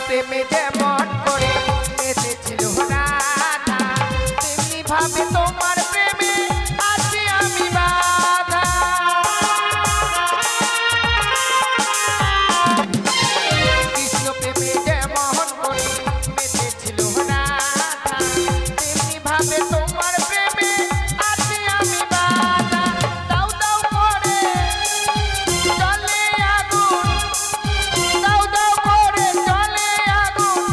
প্রেমে যেমন করে বেঁচেছিল রাধা, তেমনি ভাবে তোমার প্রেমে আছি আমি বাধা। কৃষ্ণ প্রেমে যেমন করে বেঁচেছিল রাধা, তেমনি ভাবে তোমার প্রেমে আছি আমি বাধা। দাও দাও করে চলে আগুন, দাও দাও করে চলে আগুন,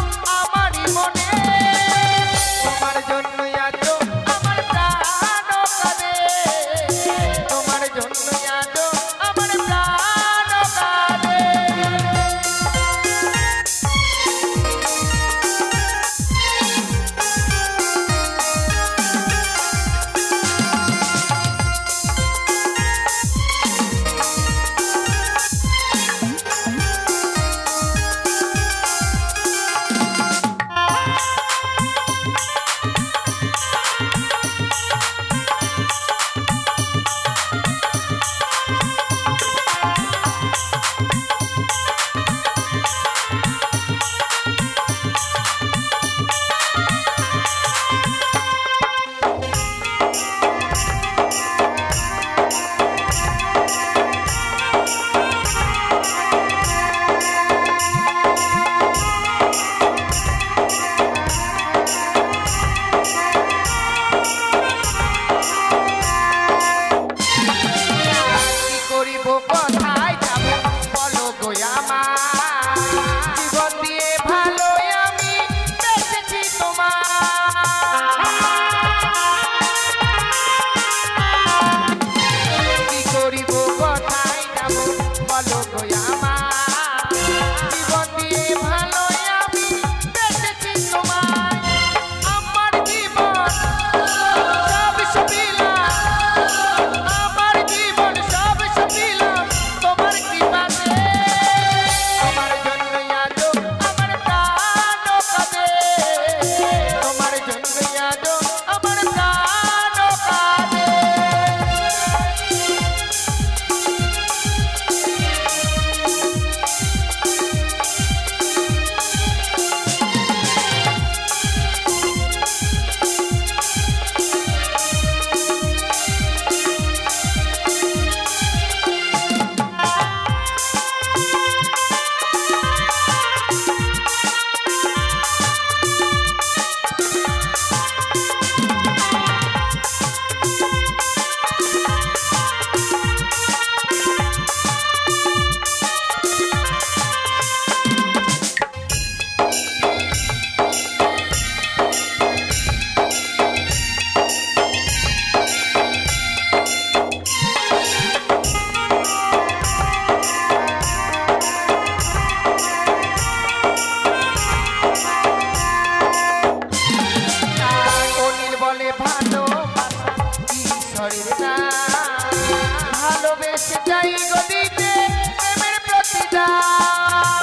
চাই গো দিতে প্রেমের প্রতিদান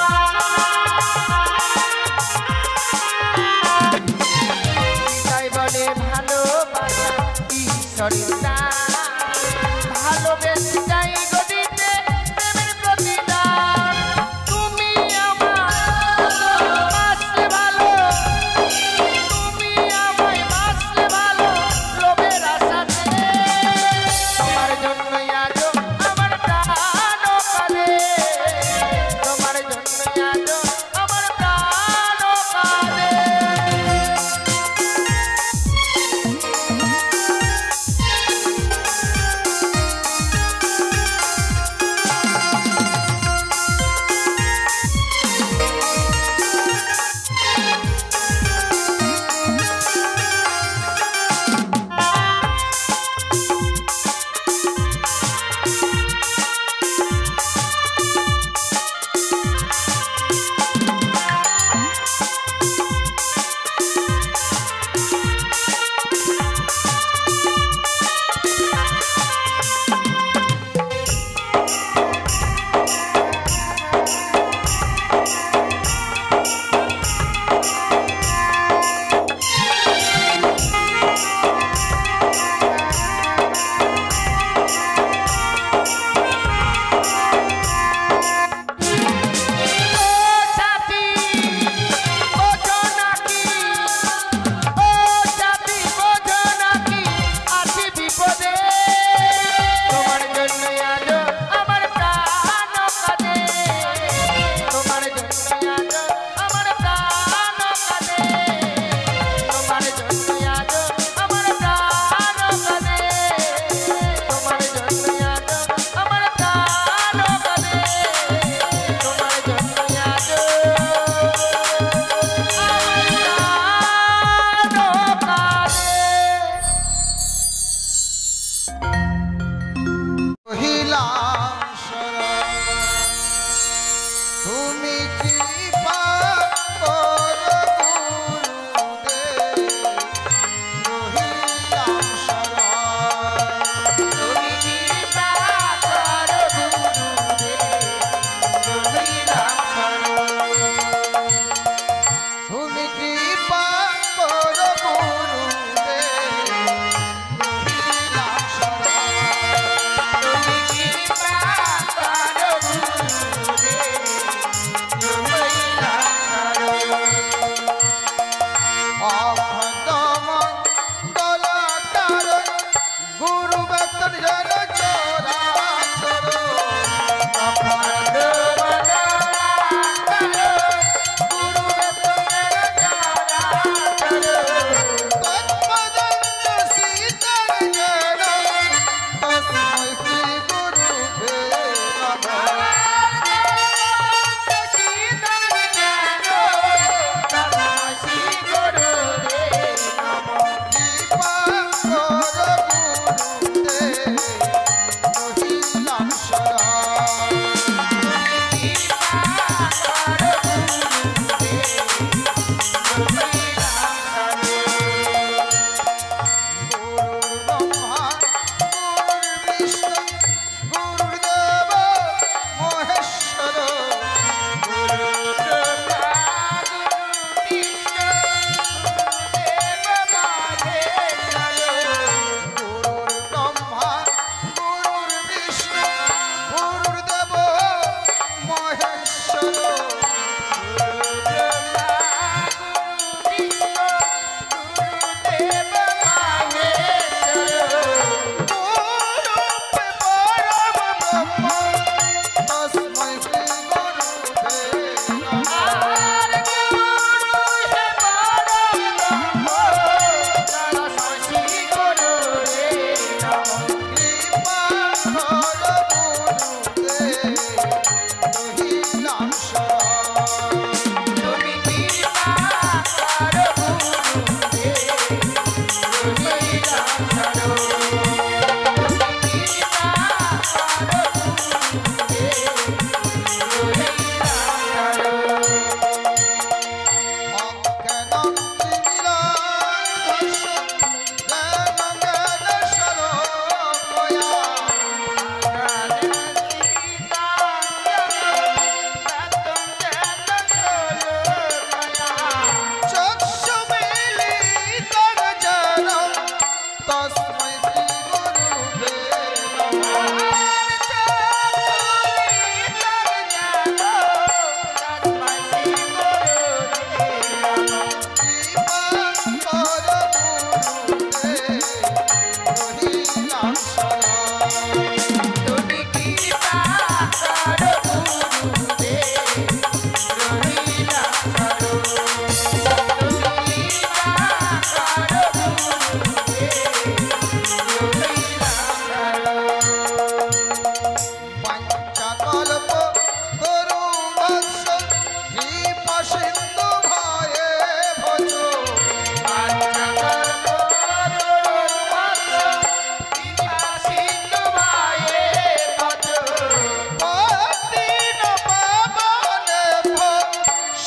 তাই বলে ভালোবাসা ঈশ্বরের দান ভালোবেসে চাই গো দিতে প্রেমের প্রতিদান তুমি আমার বাসলে ভালো তুমি আমায় বাসলে ভালো লোভের আশাতে তোমার জন্যই আজ আমার প্রাণ কাঁদে তোমার জন্যই আজ আমার প্রাণ কাঁদে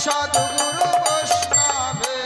সাধুগুরু বৈষ্ণবে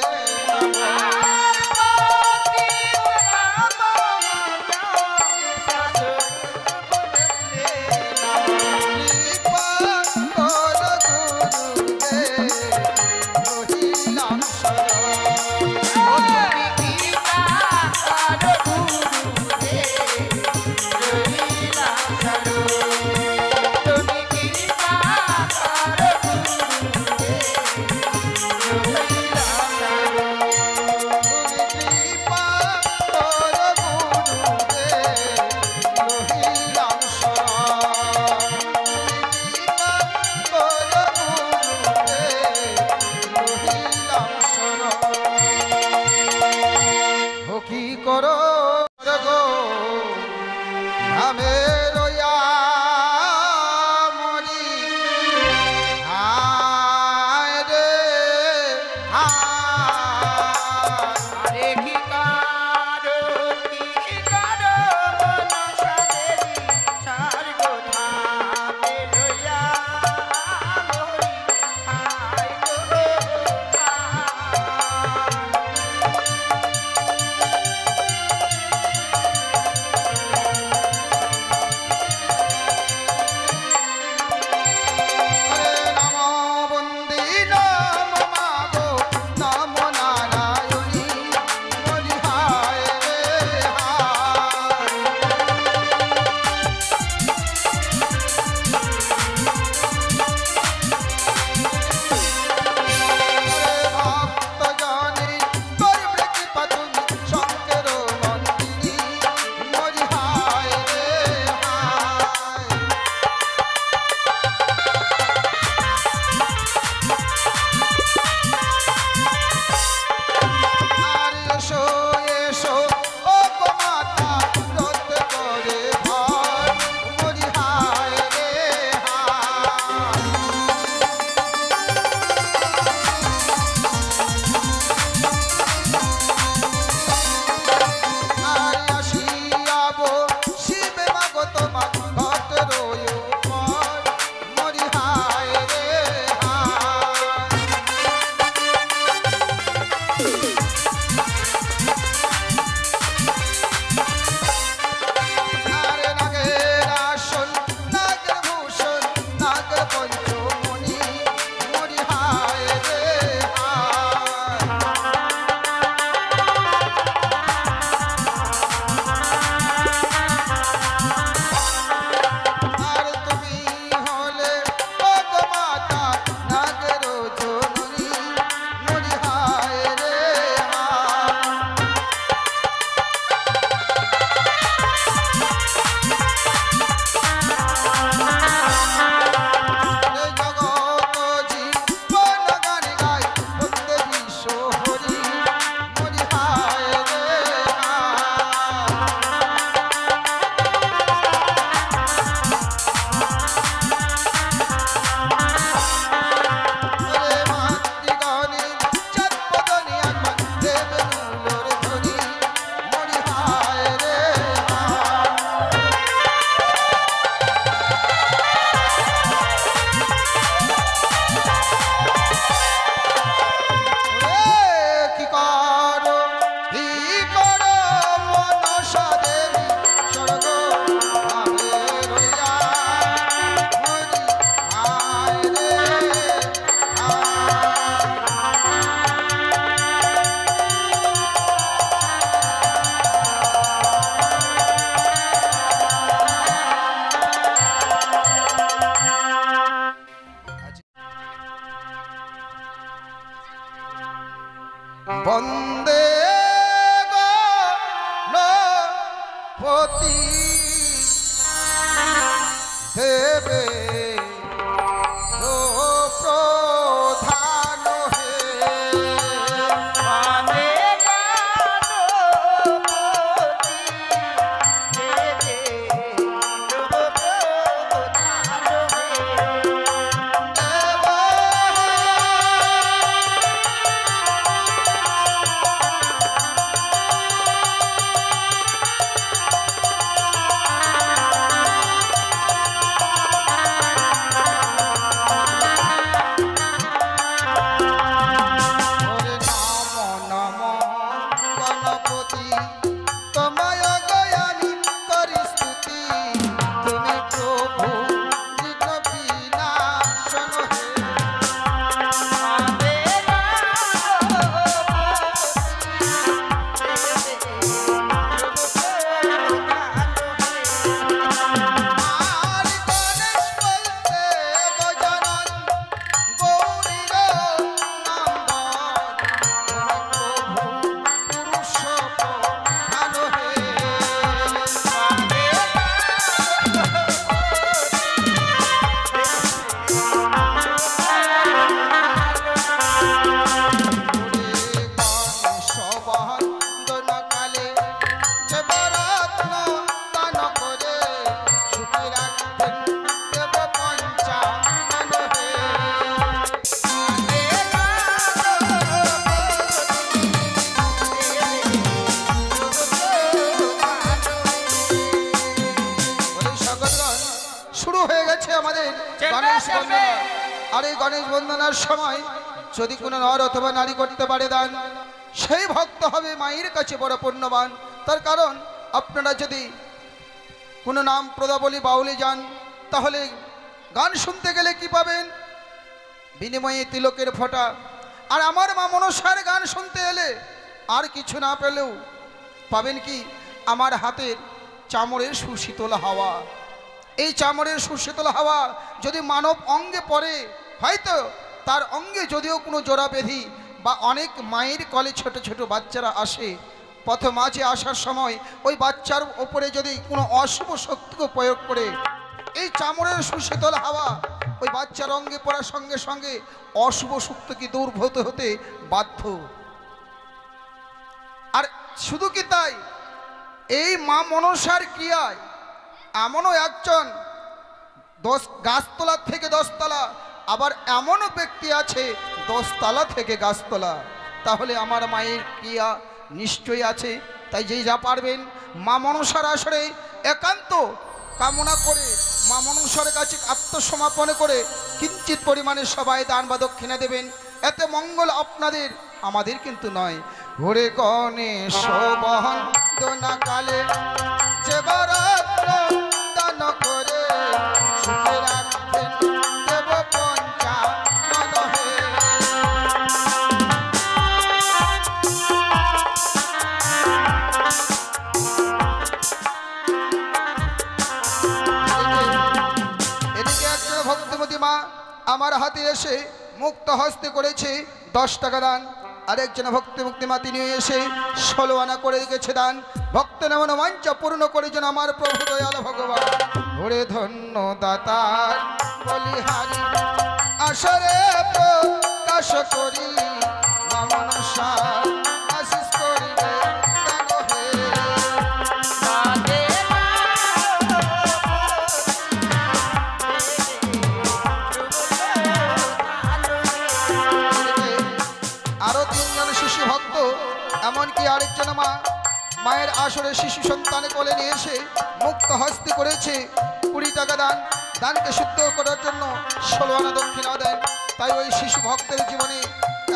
বন্দে গণপতি দেবে প্রধান হে মানে গণপতি দেবে প্রধান হে গণেশ বন্দনা। আর এই গণেশ বন্দনার সময় যদি কোনো নর অথবা নারী করতে পারে দান, সেই ভক্ত হবে মায়ের কাছে বড় পুণ্যবান। তার কারণ আপনারা যদি কোনো নাম প্রদাবলী বাউলে যান, তাহলে গান শুনতে গেলে কি পাবেন? বিনিময়ে তিলকের ফোঁটা। আর আমার মা মনসার গান শুনতে এলে আর কিছু না পেলেও পাবেন কি? আমার হাতের চামড়ের সুশীতল হাওয়া। এই চামড়ের সুশীতল হাওয়া যদি মানব অঙ্গে পড়ে, হয়তো তার অঙ্গে যদিও কোনো জোড়া বেঁধি বা অনেক মায়ের কলে ছোট ছোট বাচ্চারা আসে, প্রথম মাঝে আসার সময় ওই বাচ্চার ওপরে যদি কোনো অশুভ শক্তিকে প্রয়োগ করে এই চামড়ের সুশীতল হাওয়া ওই বাচ্চার অঙ্গে পড়ার সঙ্গে সঙ্গে অশুভ শক্তিকে দূরভূত হতে বাধ্য। আর শুধু কি তাই, এই মা মনসার ক্রিয়ায় এমনও একজন গাছতলা থেকে 10 তলা, আবার এমনও ব্যক্তি আছে 10 তলা থেকে গাছতলা। তাহলে আমার মায়ের ক্রিয়া নিশ্চয়ই আছে। তাই যেই যা পারবেন মা মনসার আসরে একান্ত কামনা করে মা মনসার কাছে আত্মসমর্পণ করে কিঞ্চিত পরিমাণে সবাই দান বা দক্ষিণা দেবেন। এতে মঙ্গল আপনাদের, আমাদের কিন্তু নয়। ঘুরে গণেশ বন্দনা কালে যে বরত্ন দান করে সুখে রাখবেন দেব পঞ্চানন হে। এদিকে একজন ভক্তিমতী মা আমার হাতে এসে মুক্ত হস্তে করেছে 10 টাকা দান। আরেকজন ভক্তিমুক্তি মা তিনি এসে 16 আনা করে গেছে দান। ভক্ত নেমন মঞ্চা পূর্ণ করে যেন আমার প্রভু দয়াল ভগবান। ঘুরে ধন্য দাতার বলিহারি আসরে প্রকাশ করি মা মনসা আশিস করিবে দান হে। আরো 3 জন শিশু ভক্ত, এমনকি আরেকজন মা মায়ের আসরে শিশু সন্তান কোলে নিয়ে এসে মুক্ত হস্তে করেছে 20 টাকা দান। দানকে শুদ্ধ করার জন্য 16 আনা দক্ষিণা দেন। তাই ওই শিশু ভক্তের জীবনে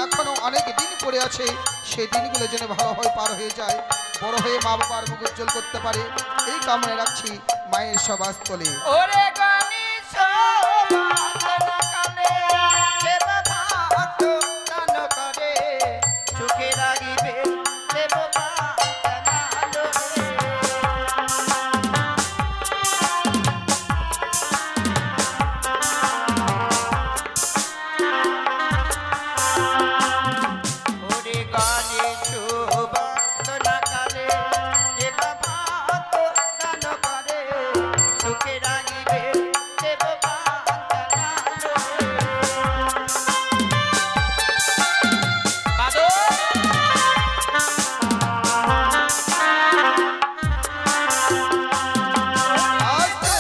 এখনো অনেক দিন পড়ে আছে, সেই দিনগুলো যেন ভালোভাবে পার হয়ে যায়, বড় হয়ে মা বাবার মুখ উজ্জ্বল করতে পারে, এই কামনা রাখছি মায়ের সভাস্থলে। ওরে গণেশ বন্দনা কালে দেব ভক্ত দান করে সুখে রাখিবে দেব পঞ্চানন হে। ওরে গণেশ বন্দনা কালে দেব ভক্ত দান করে সুখে রাখিবে দেব পঞ্চানন হে। বাদো আস্তে।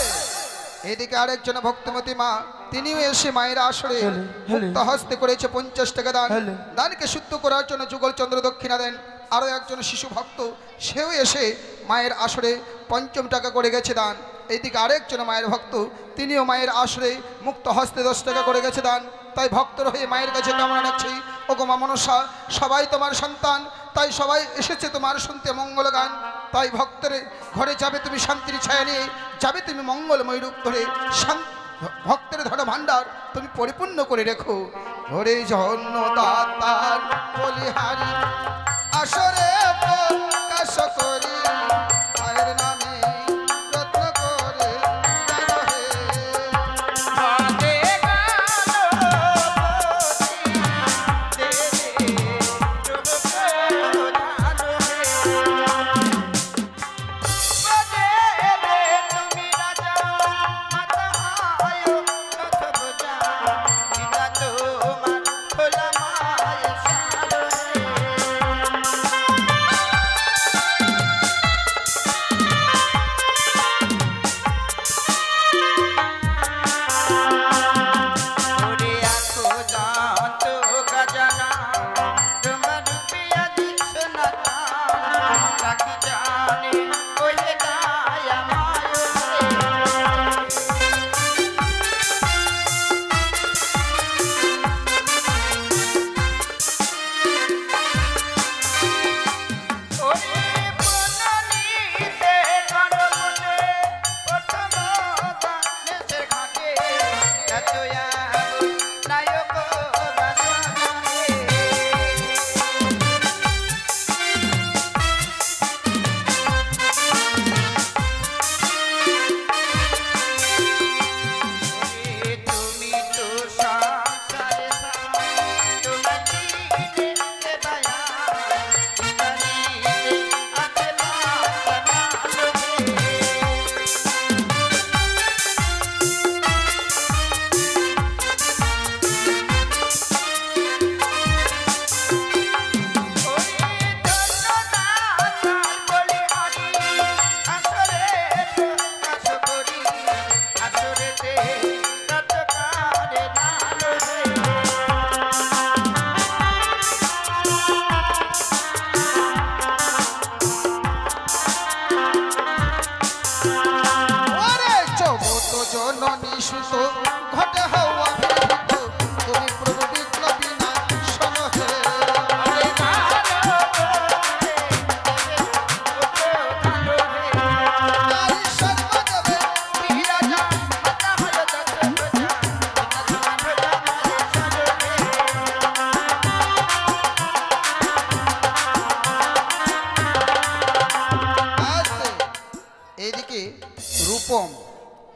এদিকে আরেকজন ভক্তমতী মা তিনিও এসে মায়ের আসরে মুক্ত হস্তে করেছে 50 টাকা দান। দানকে শুদ্ধ করার জন্য যুগল চন্দ্র দক্ষিণা দেন। আরও একজন শিশু ভক্ত, সেও এসে মায়ের আসরে 5 টাকা করে গেছে দান। এইদিকে আরেকজন মায়ের ভক্ত, তিনিও মায়ের আসরে মুক্ত হস্তে 10 টাকা করে গেছে দান। তাই ভক্তর হয়ে মায়ের কাছে কামনা রাখছি, ও গো মা মনসা, সবাই তোমার সন্তান, তাই সবাই এসেছে তোমার শুনতে মঙ্গল গান। তাই ভক্তের ঘরে যাবে তুমি শান্তির ছায়া নিয়ে, যাবে তুমি মঙ্গলময় রূপ ধরে, ভক্তের ধন ভাণ্ডার তুমি পরিপূর্ণ করে রেখো। ঘরে জন্য দাতার বলিহারি আসরে প্রকাশ করি মায়ের নামে রত্ন করে দান হে। বাদে গানপতি দেবে যোগ প্রধান হে। বাদে রে তুমি রাজা মাতা হয় রথ বোঝা, পিতা তোমার খোলা মায়া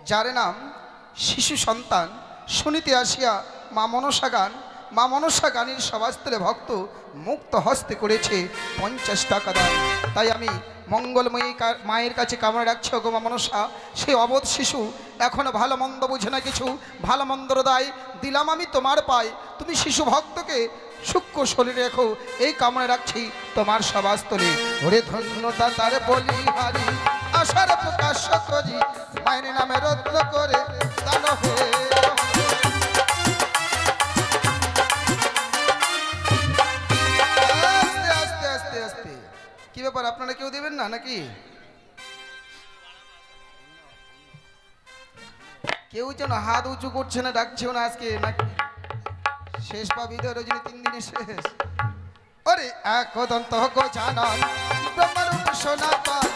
যার নাম শিশু সন্তান শুনিতে আসিয়া মা মনসা গানের সভাস্থলে ভক্ত মুক্ত হস্তে করেছে 50 টাকা দান। তাই আমি মঙ্গলময়ী মায়ের কাছে কামনা রাখছি, ওগো মা মনসা, সেই অবোধ শিশু এখনো ভালো মন্দ বুঝে না, কিছু ভালো মন্দর দায় দিলাম আমি তোমার পায়, তুমি শিশু ভক্তকে সূক্ষ্ম শরীরে রেখো, এই কামনা রাখছি তোমার সভাস্থলে। ওরে ধন্যতা তার বলি হারি, আশার প্রকাশ করি, মায়ের নামে রত্ন করে দান হে। আস্তে আস্তে আস্তে কি ব্যাপার, আপনারা কেউ দেবেন না নাকি? কেউ যেন হাত উঁচু করছে না, ডাকছেও না আজকে নাকি? শেষ পা বিদয় রজনী 3 দিনে শেষ। ওরে এক দন্ত গজানন ব্রহ্মরূপ সনাতন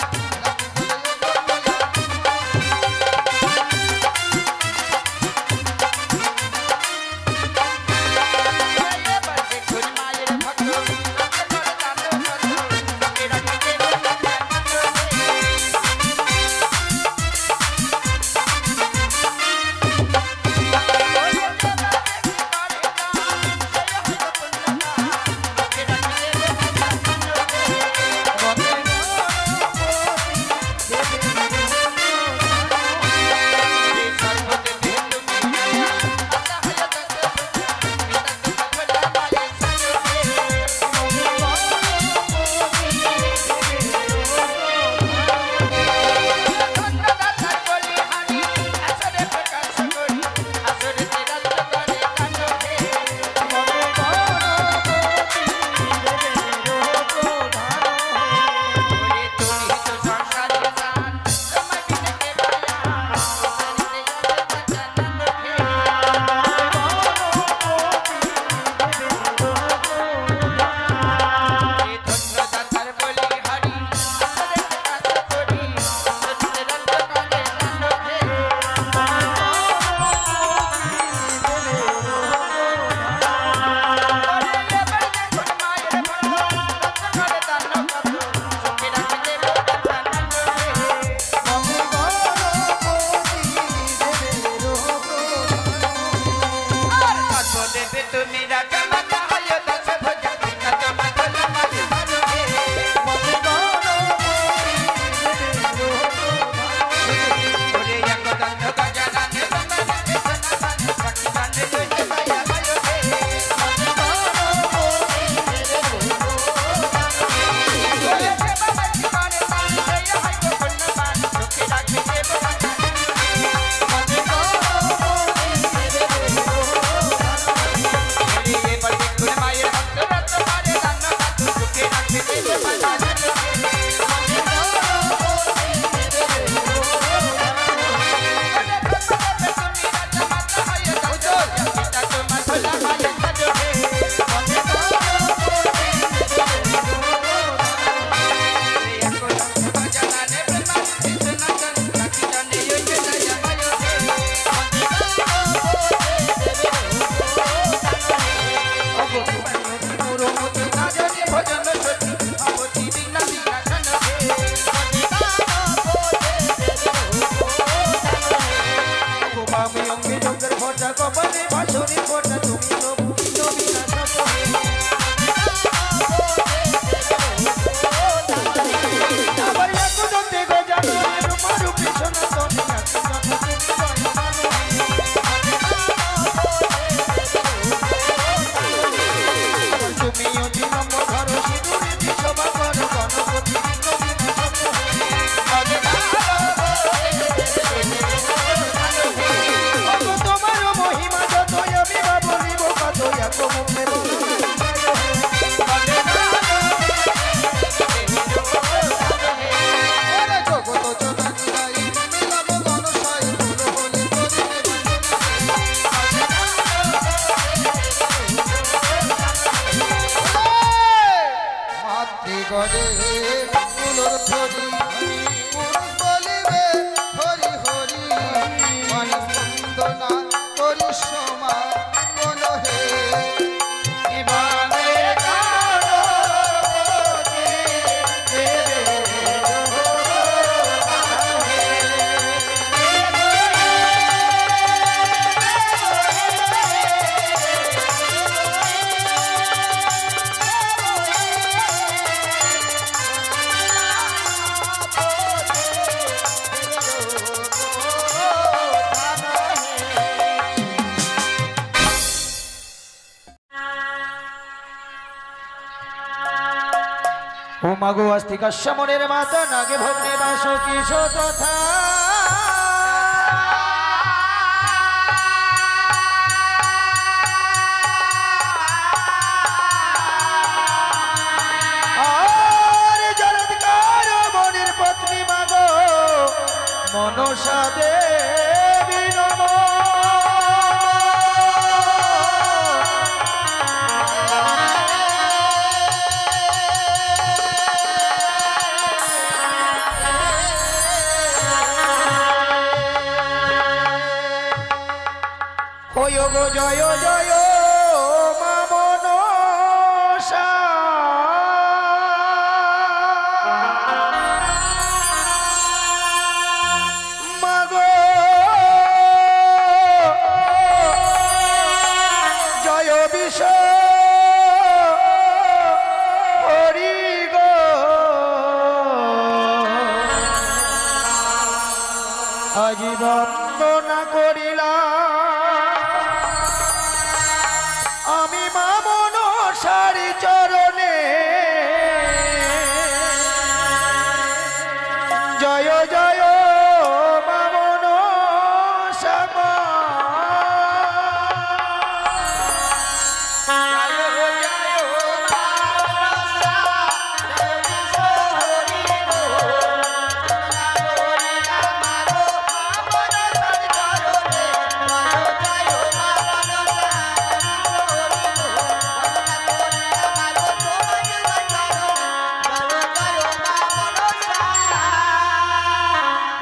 ও মাগো আস্তিকাস্য মনের মাতা নাগে ভগ্নে বাস কিশ তথা আর জলৎকার মনের পত্নী মাগো মনসা দেবী নমঃ। ওই গো জয় জয় মা মনসা মাগো জয় বিশ হরি গো আজি বন্দনা করিলাম আমি মা মনসার চরণে জয় জয় মা মনসা মা।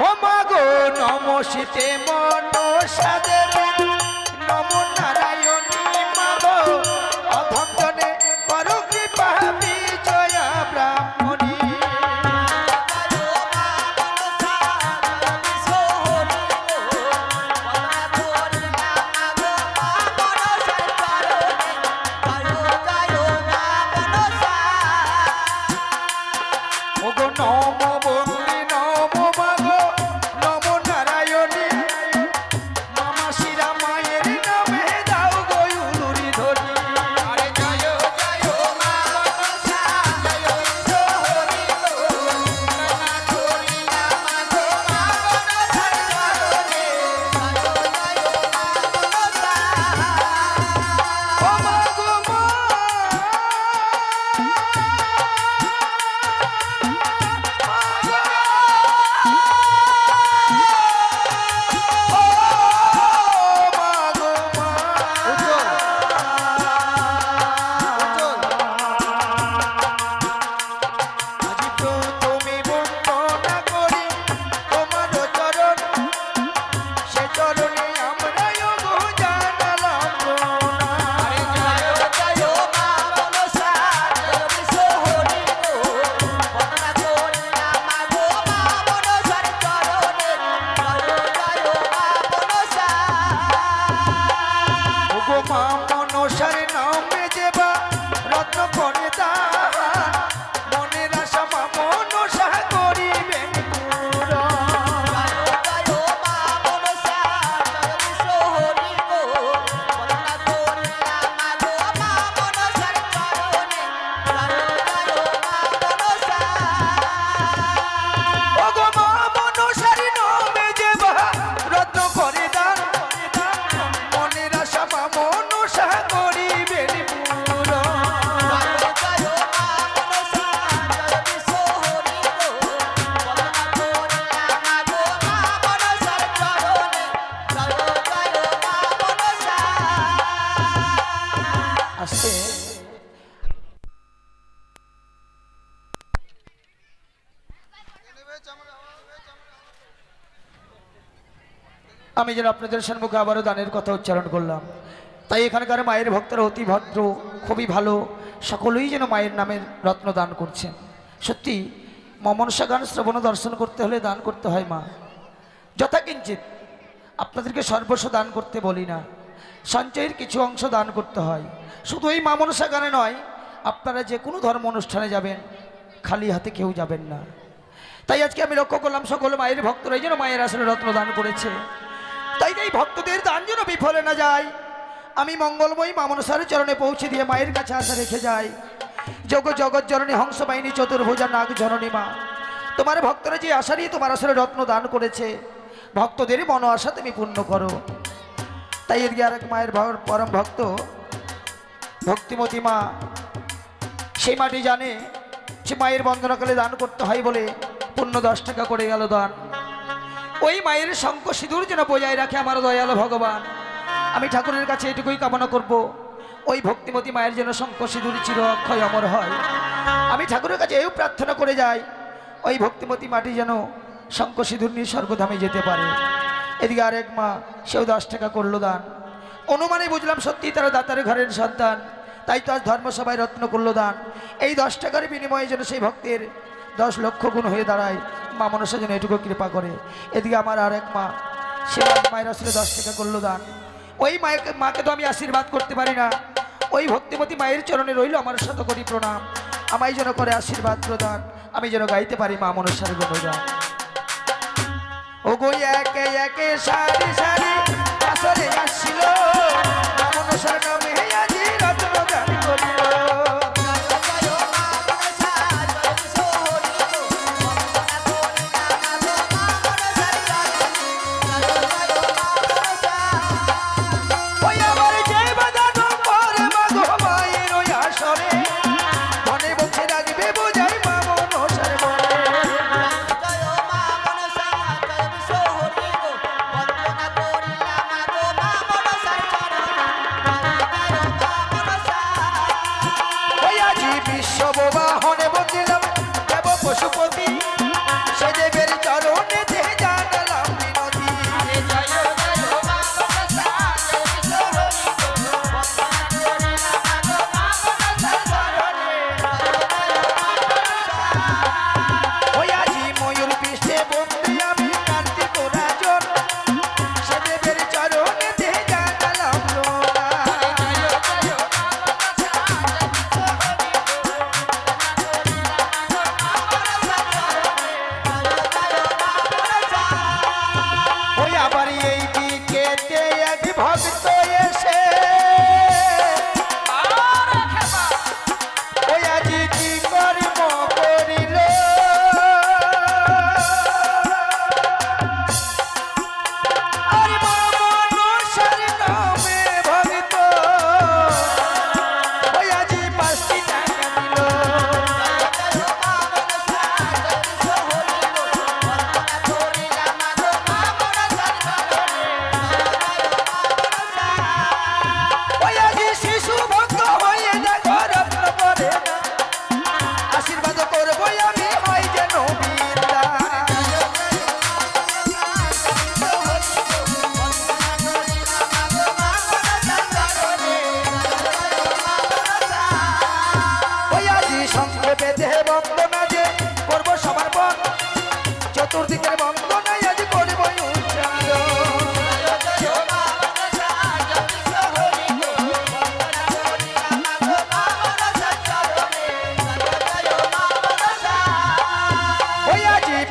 ও মাগো নমস্তে মনসা দেবী নমো নারায়ণী মাগো অভক্তনে করো কৃপা বিজয়া ব্রাহ্মণী। ওগো নমো বন্দি নমো মাগো নমো নারায়ণী মামা শিরা মায়ের নামে দাও গো উলুরি ধরি। আরে জয় জয় মা মনসা জয় হরি গো নানা করিলা মাগো মা মনসার চরণে জয় জয় মা মনসা। ও মাগো মা মনসার নামে যেবা রত্ন করে দান মনের আশা মা মনসা করিবেন আমি যেন আপনাদের সম্মুখে আবারও দানের কথা উচ্চারণ করলাম। তাই এখানকার মায়ের ভক্তরা অতি ভদ্র, খুবই ভালো, সকলেই যেন মায়ের নামের রত্ন দান করছেন। সত্যি মনসা গান শ্রবণ দর্শন করতে হলে দান করতে হয় মা, যথাকিঞ্চিত। আপনাদেরকে সর্বস্ব দান করতে বলি না, সঞ্চয়ের কিছু অংশ দান করতে হয়। শুধু এই মনসা গানে নয়, আপনারা যে কোনো ধর্ম অনুষ্ঠানে যাবেন খালি হাতে কেউ যাবেন না। তাই আজকে আমি লক্ষ্য করলাম সকল মায়ের ভক্তরাই যেন মায়ের আসলে রত্ন দান করেছে। তাই এই ভক্তদের দান যেন বিফলে না যায়, আমি মঙ্গলময়ী মা মনসার চরণে পৌঁছে দিয়ে মায়ের কাছে আশা রেখে যাই। যোগ জগৎ জননী হংস বাহিনী চতুর্ভুজা নাগ জননী মা, তোমার ভক্তরা যে আশা নিয়ে তোমার আসলে রত্ন দান করেছে, ভক্তদের মনো আশা তুমি পূর্ণ করো। তাই এদিকে আরেক মায়ের পরম ভক্ত ভক্তিমতী মা, সেই মাটি জানে সে মায়ের বন্দনাকালে দান করতে হয় বলে পূর্ণ 10 টাকা করে গেল দান। ওই মায়ের শঙ্খ সিঁদুর যেন বজায় রাখে আমার দয়ালু ভগবান। আমি ঠাকুরের কাছে এটুকুই কামনা করব, ওই ভক্তিমতী মায়ের যেন শঙ্খ সিঁদুর চির অক্ষয় অমর হয়। আমি ঠাকুরের কাছে এও প্রার্থনা করে যাই, ওই ভক্তিমতী মাটি যেন শঙ্খ সিঁদুর নিয়ে স্বর্গধামে যেতে পারে। এদিকে আরেক মা, সেও 10 টাকা করলো দান। অনুমানে বুঝলাম সত্যি তারা দাতার ঘরের সন্তান, তাই তো আজ ধর্মসভায় রত্ন করলো দান। এই 10 টাকার বিনিময়ে যেন সেই ভক্তের 10 লক্ষ গুণ হয়ে দাঁড়ায়। মা মনসা যেন এটুকু কৃপা করে। এদিকে আমার আরেক মা, সে মায়ের আসলে 10 টাকা করলো দান। ওই মাকে তো আমি আশীর্বাদ করতে পারি না, ওই ভক্তিমতী মায়ের চরণে রইল আমার শতকোটি প্রণাম। আমায় যেন করে আশীর্বাদ প্রদান, আমি যেন গাইতে পারি মা মনসার গুণগান। ও গো একে একে সারি সারি আসরে আসছিল, মা মনসার নামে আজি রত্ন দান করিল। বিশ্ববাহনে বন্দিলাম দেব পশুপতি, সে দেবের চরণে যে জানালাম বিনতি। ওই আজি ময়ূর পৃষ্ঠে বন্দি আমি কার্তিক রাজন, সে দেবের চরণে যে জানালাম রোনা। ভক্ত এসে ওই আজি কি কর্ম করিল, আরে মনসার নামে ভক্ত ওই আজি 5টি টাকা দিল। আশীর্বাদ করবো আমি হয় যেন বিদ্যা। ওই আজি সঙ্গে বেঁধে বন্দনা যে করবো সমর্পণ, চতুর্দিকের বন্দনায় আজ করবো উচ্চারণ।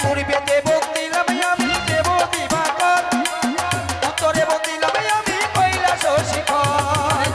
পূর্বে দেব দিলাম আমি দেব দিবাকর, উত্তরে বন্দিলাম আমি কৈলাস শিখর। ওই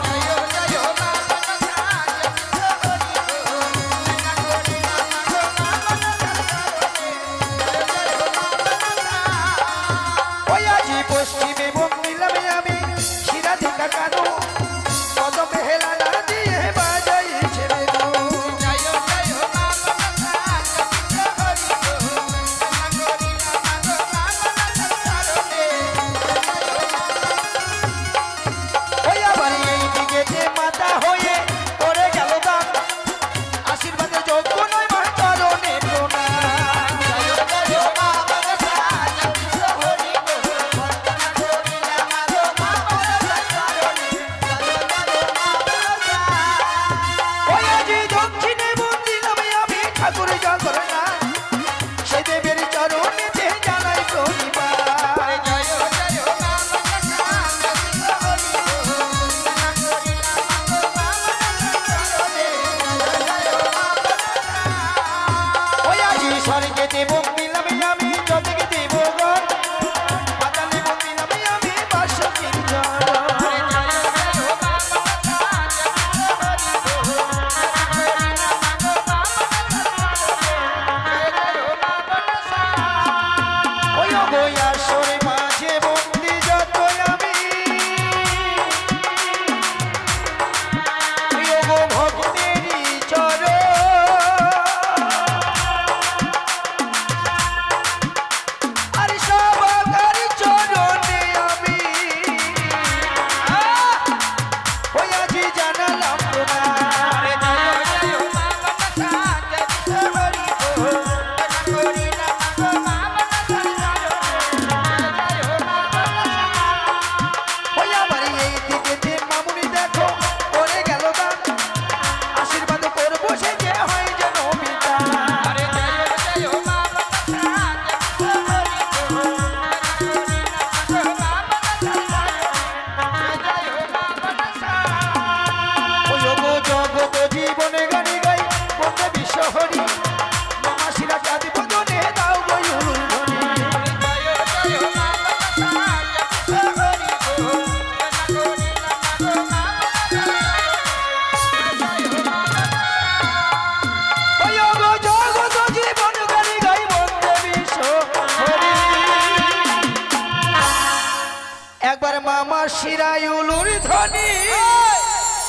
বাসিরাই উলুর ধ্বনি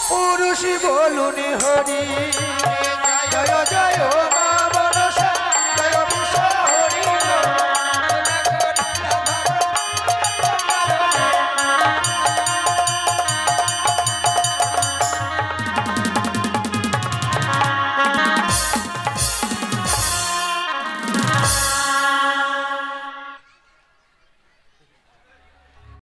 পুরুষ বলুন হরি